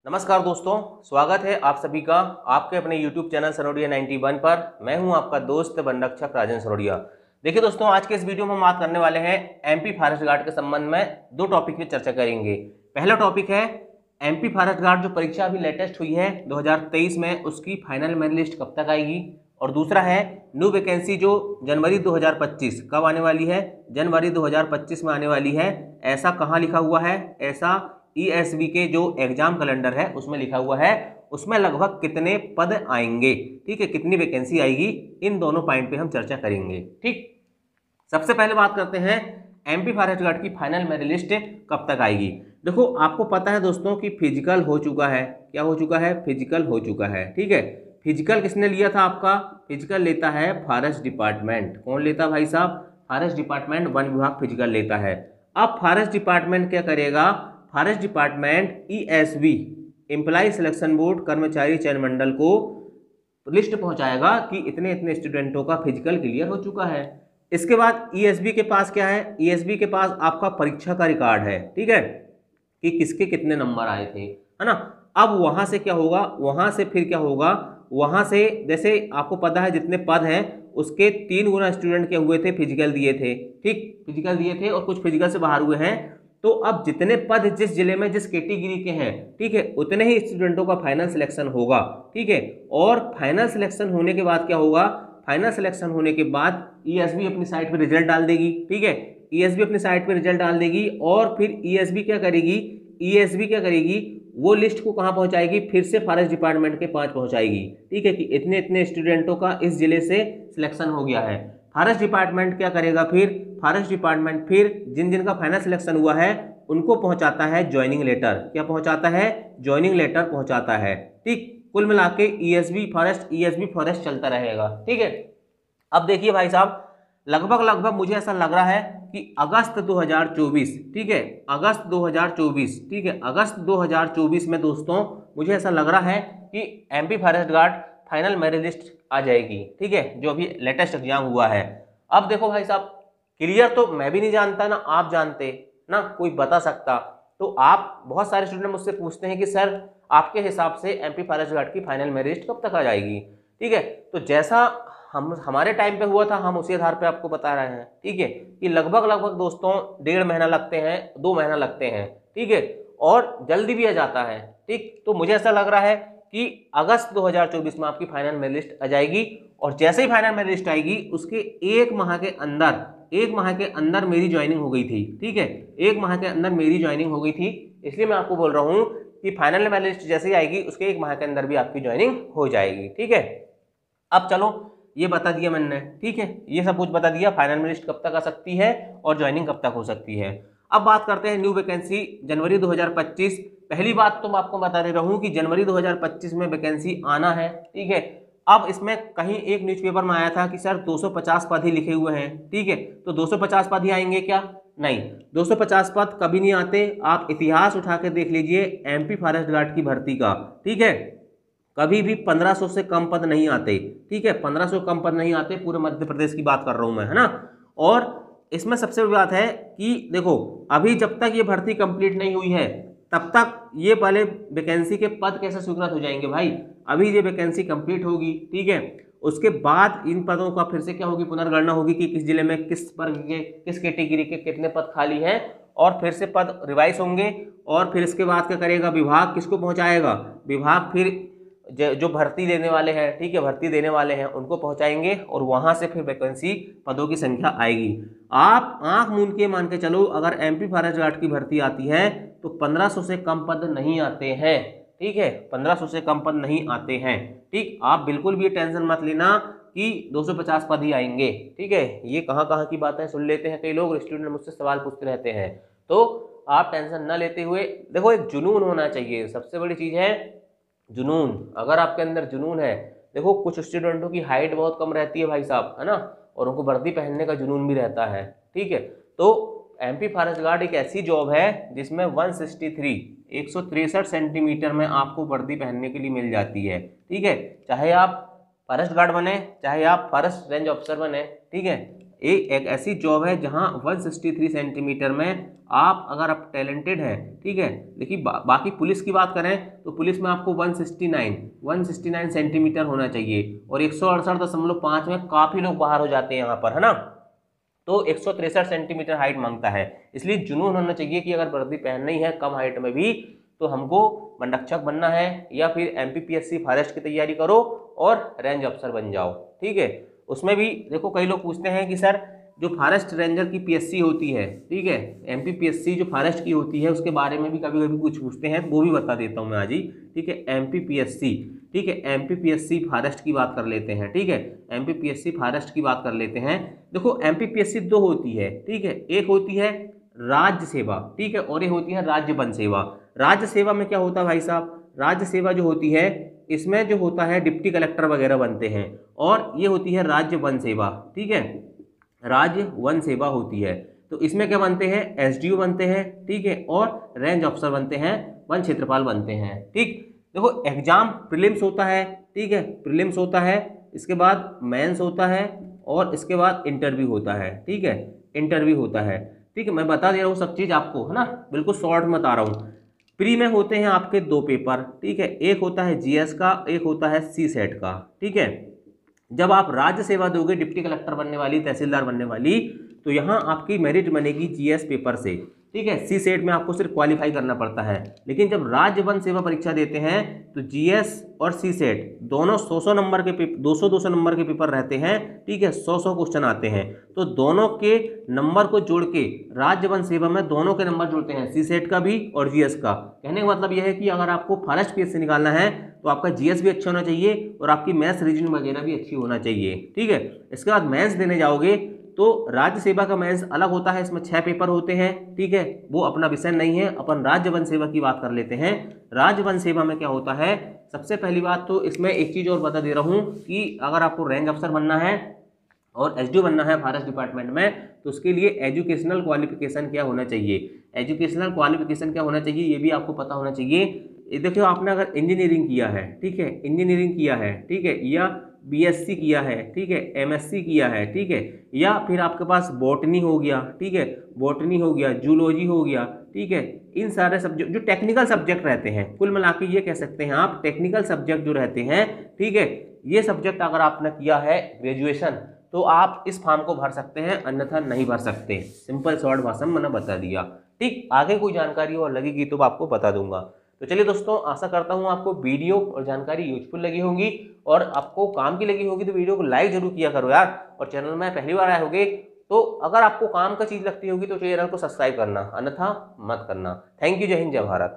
नमस्कार दोस्तों, स्वागत है आप सभी का आपके अपने YouTube चैनल सरोडिया 91 पर। मैं हूं आपका दोस्त वन रक्षक राजन सरोडिया। देखिए दोस्तों, आज के इस वीडियो में हम बात करने वाले हैं एमपी फॉरेस्ट गार्ड के संबंध में। दो टॉपिक पे चर्चा करेंगे। पहला टॉपिक है एमपी फॉरेस्ट गार्ड जो परीक्षा अभी लेटेस्ट हुई है 2023 में, उसकी फाइनल मेरिट लिस्ट कब तक आएगी। और दूसरा है न्यू वैकेंसी जो जनवरी 2025 कब आने वाली है, जनवरी 2025 में आने वाली है। ऐसा कहाँ लिखा हुआ है, ऐसा ESB के जो एग्जाम कैलेंडर है उसमें लिखा हुआ है। उसमें लगभग कितने पद आएंगे, ठीक है, कितनी वैकेंसी आएगी, इन दोनों पॉइंट पे हम चर्चा करेंगे। ठीक, सबसे पहले बात करते हैं एमपी फॉरेस्ट गार्ड की फाइनल मेरिट लिस्ट कब तक आएगी। देखो, आपको पता है दोस्तों कि फिजिकल हो चुका है। क्या हो चुका है? फिजिकल हो चुका है। ठीक है, फिजिकल किसने लिया था आपका? फिजिकल लेता है फॉरेस्ट डिपार्टमेंट। कौन लेता भाई साहब? फॉरेस्ट डिपार्टमेंट, वन विभाग फिजिकल लेता है। अब फॉरेस्ट डिपार्टमेंट क्या करेगा? Forest department ESB employ selection board कर्मचारी चयन मंडल को लिस्ट पहुंचाएगा कि इतने इतने स्टूडेंटों का फिजिकल क्लियर हो चुका है। इसके बाद ESB के पास क्या है? ESB के पास आपका परीक्षा का रिकॉर्ड है, ठीक है, कि किसके कितने नंबर आए थे, है ना। अब वहां से क्या होगा? वहां से फिर क्या होगा? वहां से जैसे आपको पता है जितने पद हैं उसके 3 गुना स्टूडेंट क्या हुए थे? फिजिकल दिए थे। ठीक, फिजिकल दिए थे और कुछ फिजिकल से बाहर हुए हैं। तो अब जितने पद जिस जिले में जिस कैटेगरी के हैं, ठीक है, उतने ही स्टूडेंटों का फाइनल सिलेक्शन होगा। ठीक है, और फाइनल सिलेक्शन होने के बाद क्या होगा? फाइनल सिलेक्शन होने के बाद ESB अपनी साइट पे रिजल्ट डाल देगी। ठीक है, ESB अपनी साइट पे रिजल्ट डाल देगी और फिर ESB क्या करेगी? ESB क्या करेगी? वो लिस्ट को कहाँ पहुंचाएगी? फिर से फॉरेस्ट डिपार्टमेंट के पास पहुंचाएगी। ठीक है, कि इतने इतने स्टूडेंटों का इस जिले से सिलेक्शन हो गया है। फॉरेस्ट डिपार्टमेंट क्या करेगा फिर? फॉरेस्ट डिपार्टमेंट फिर जिन जिन का फाइनल सिलेक्शन हुआ है उनको पहुंचाता है ज्वाइनिंग लेटर। क्या पहुंचाता है? ज्वाइनिंग लेटर पहुंचाता है। ठीक, कुल मिला के ESB फॉरेस्ट चलता रहेगा। ठीक है, अब देखिए भाई साहब, लगभग मुझे ऐसा लग रहा है कि अगस्त 2024, ठीक है, अगस्त 2024, ठीक है, अगस्त 2024 में दोस्तों मुझे ऐसा लग रहा है कि MP forest guard final merit list आ जाएगी। ठीक है, जो अभी लेटेस्ट एग्जाम हुआ है। अब देखो भाई साहब, क्लियर तो मैं भी नहीं जानता, ना आप जानते, ना कोई बता सकता। तो आप, बहुत सारे स्टूडेंट मुझसे पूछते हैं कि सर आपके हिसाब से एमपी फॉरेस्ट गार्ड की फाइनल मेरिट लिस्ट कब तक आ जाएगी। ठीक है, तो जैसा हमारे टाइम पे हुआ था हम उसी आधार पे आपको बता रहे हैं। ठीक है, कि लगभग दोस्तों 1.5 महीना लगते हैं, 2 महीना लगते हैं। ठीक है, और जल्दी भी आ जाता है। ठीक, तो मुझे ऐसा लग रहा है कि अगस्त 2024 में आपकी फाइनल मेरिट लिस्ट आ जाएगी। और जैसे ही फाइनल मेरिट लिस्ट आएगी उसके 1 माह के अंदर मेरी ज्वाइनिंग हो गई थी। ठीक है, 1 माह के अंदर मेरी ज्वाइनिंग हो गई थी। इसलिए मैं आपको बोल रहा हूँ कि फाइनल मेरिट लिस्ट जैसे ही आएगी उसके 1 माह के अंदर भी आपकी ज्वाइनिंग हो जाएगी। ठीक है, अब चलो, ये बता दिया मैंने। ठीक है, ये सब कुछ बता दिया, फाइनल मेरिट लिस्ट कब तक आ सकती है और ज्वाइनिंग कब तक हो सकती है। अब बात करते हैं न्यू वैकेंसी जनवरी 2025। पहली बात तो मैं आपको बता दे रहा हूँ कि जनवरी 2025 में वैकेंसी आना है। ठीक है, अब इसमें कहीं एक न्यूज़पेपर में आया था कि सर 250 पद ही लिखे हुए हैं। ठीक है, तो 250 पद ही आएंगे क्या? नहीं, 250 पद कभी नहीं आते। आप इतिहास उठा के देख लीजिए एमपी फॉरेस्ट गार्ड की भर्ती का। ठीक है, कभी भी 1500 से कम पद नहीं आते। ठीक है, 1500 कम पद नहीं आते। पूरे मध्य प्रदेश की बात कर रहा हूं मैं, है ना। और इसमें सबसे बड़ी बात है कि देखो, अभी जब तक ये भर्ती कंप्लीट नहीं हुई है तब तक ये वाले वैकेंसी के पद कैसे स्वीकृत हो जाएंगे भाई? अभी ये वैकेंसी कंप्लीट होगी, ठीक है, उसके बाद इन पदों का फिर से क्या होगी? पुनर्गणना होगी कि किस जिले में किस वर्ग के किस कैटेगरी के कितने पद खाली हैं, और फिर से पद रिवाइज होंगे। और फिर इसके बाद क्या करेगा? विभाग किसको पहुंचाएगा? विभाग फिर जो भर्ती देने वाले हैं, ठीक है, भर्ती देने वाले हैं उनको पहुंचाएंगे और वहां से फिर वैकेंसी पदों की संख्या आएगी। आप आंख मूंद के मान के चलो, अगर एमपी फॉरेस्ट गार्ड की भर्ती आती है तो 1500 से कम पद नहीं आते हैं। ठीक है, 1500 से कम पद नहीं आते हैं। ठीक, आप बिल्कुल भी टेंशन मत लेना कि 250 पद ही आएंगे। ठीक है, ये कहाँ की बातें सुन लेते हैं कई लोग, स्टूडेंट मुझसे सवाल पूछते रहते हैं। तो आप टेंशन न लेते हुए, देखो, एक जुनून होना चाहिए, सबसे बड़ी चीज है जुनून। अगर आपके अंदर जुनून है, देखो कुछ स्टूडेंटों की हाइट बहुत कम रहती है भाई साहब, है ना, और उनको वर्दी पहनने का जुनून भी रहता है। ठीक है, तो एमपी फॉरेस्ट गार्ड एक ऐसी जॉब है जिसमें 163 सेंटीमीटर में आपको वर्दी पहनने के लिए मिल जाती है। ठीक है, चाहे आप फॉरेस्ट गार्ड बने, चाहे आप फॉरेस्ट रेंज ऑफिसर बने, ठीक है, एक ऐसी जॉब है जहां 163 सेंटीमीटर में आप टैलेंटेड हैं, ठीक है। देखिए बाकी पुलिस की बात करें तो पुलिस में आपको 169 सेंटीमीटर होना चाहिए, और 168.5 में काफ़ी लोग बाहर हो जाते हैं यहाँ पर, है ना। तो 163 सेंटीमीटर हाइट मांगता है, इसलिए जुनून होना चाहिए कि अगर वर्दी पहननी है कम हाइट में भी तो हमको वनरक्षक बनना है, या फिर MPPSC फॉरेस्ट की तैयारी करो और रेंज अफसर बन जाओ, ठीक है। उसमें भी देखो कई लोग पूछते हैं कि सर जो फॉरेस्ट रेंजर की PSC होती है, ठीक है, MPPSC जो फॉरेस्ट की होती है उसके बारे में भी कभी कभी कुछ पूछते हैं, वो भी बता देता हूँ मैं आज ही, ठीक है। MPPSC, ठीक है, MPPSC फॉरेस्ट की बात कर लेते हैं, ठीक है, MPPSC फॉरेस्ट की बात कर लेते हैं। देखो MPPSC दो होती है, ठीक है, एक होती है राज्य सेवा, ठीक है, और ये होती है राज्य वन सेवा। राज्य सेवा में क्या होता है भाई साहब, राज्य सेवा जो होती है इसमें जो होता है डिप्टी कलेक्टर वगैरह बनते हैं, और ये होती है राज्य वन सेवा, ठीक है, राज्य वन सेवा होती है। तो इसमें क्या बनते हैं, SDO बनते हैं, ठीक है, और रेंज ऑफिसर बनते हैं, वन क्षेत्रपाल बनते हैं, ठीक। देखो एग्जाम प्रीलिम्स होता है, ठीक है, प्रीलिम्स होता है, इसके बाद मेंस होता है, और इसके बाद इंटरव्यू होता है, ठीक है, इंटरव्यू होता है, ठीक है। मैं बता दे रहा हूँ सब चीज़ आपको, है ना, बिल्कुल शॉर्ट में बता रहा हूँ। प्री में होते हैं आपके दो पेपर, ठीक है, एक होता है GS का, एक होता है CSET का, ठीक है। जब आप राज्य सेवा दोगे डिप्टी कलेक्टर बनने वाली, तहसीलदार बनने वाली, तो यहाँ आपकी मेरिट बनेगी GS पेपर से, ठीक है। CSET में आपको सिर्फ क्वालिफाई करना पड़ता है, लेकिन जब राज्य वन सेवा परीक्षा देते हैं तो GS और CSET दोनों 100 नंबर के 200 नंबर के पेपर रहते हैं, ठीक है, 100 क्वेश्चन आते हैं, तो दोनों के नंबर को जोड़ के राज्य वन सेवा में दोनों के नंबर जुड़ते हैं, CSET का भी और GS का। कहने का मतलब यह है कि अगर आपको फॉरेस्ट PSC निकालना है तो आपका GS भी अच्छा होना चाहिए और आपकी मैथ्स रीजनिंग वगैरह भी अच्छी होना चाहिए, ठीक है। इसके बाद मेंस देने जाओगे तो राज्य सेवा का मेंस अलग होता है, इसमें 6 पेपर होते हैं, ठीक है, वो अपना विषय नहीं है, अपन राज्य वन सेवा की बात कर लेते हैं। राज्य वन सेवा में क्या होता है, सबसे पहली बात तो इसमें एक चीज़ और बता दे रहा हूँ कि अगर आपको रेंज अफसर बनना है और SDO बनना है फॉरेस्ट डिपार्टमेंट में, तो उसके लिए एजुकेशनल क्वालिफिकेशन क्या होना चाहिए, एजुकेशनल क्वालिफिकेशन क्या होना चाहिए ये भी आपको पता होना चाहिए। देखियो आपने अगर इंजीनियरिंग किया है, ठीक है, इंजीनियरिंग किया है, ठीक है, या BSc किया है, ठीक है, MSc किया है, ठीक है, या फिर आपके पास बॉटनी हो गया, ठीक है, बॉटनी हो गया, जूलॉजी हो गया, ठीक है, इन सारे सब्जेक्ट जो टेक्निकल सब्जेक्ट रहते हैं, कुल मिला के ये कह सकते हैं आप टेक्निकल सब्जेक्ट जो रहते हैं, ठीक है, ये सब्जेक्ट अगर आपने किया है ग्रेजुएशन तो आप इस फॉर्म को भर सकते हैं, अन्यथा नहीं भर सकते। सिंपल शॉर्ट भाषा में मैंने बता दिया, ठीक। आगे कोई जानकारी और लगेगी तो आपको बता दूंगा। तो चलिए दोस्तों, आशा करता हूँ आपको वीडियो और जानकारी यूजफुल लगी होंगी और आपको काम की लगी होगी, तो वीडियो को लाइक जरूर किया करो यार, और चैनल में पहली बार आए होगे तो अगर आपको काम का चीज़ लगती होगी तो चैनल को सब्सक्राइब करना, अन्यथा मत करना। थैंक यू, जय हिंद, जय भारत।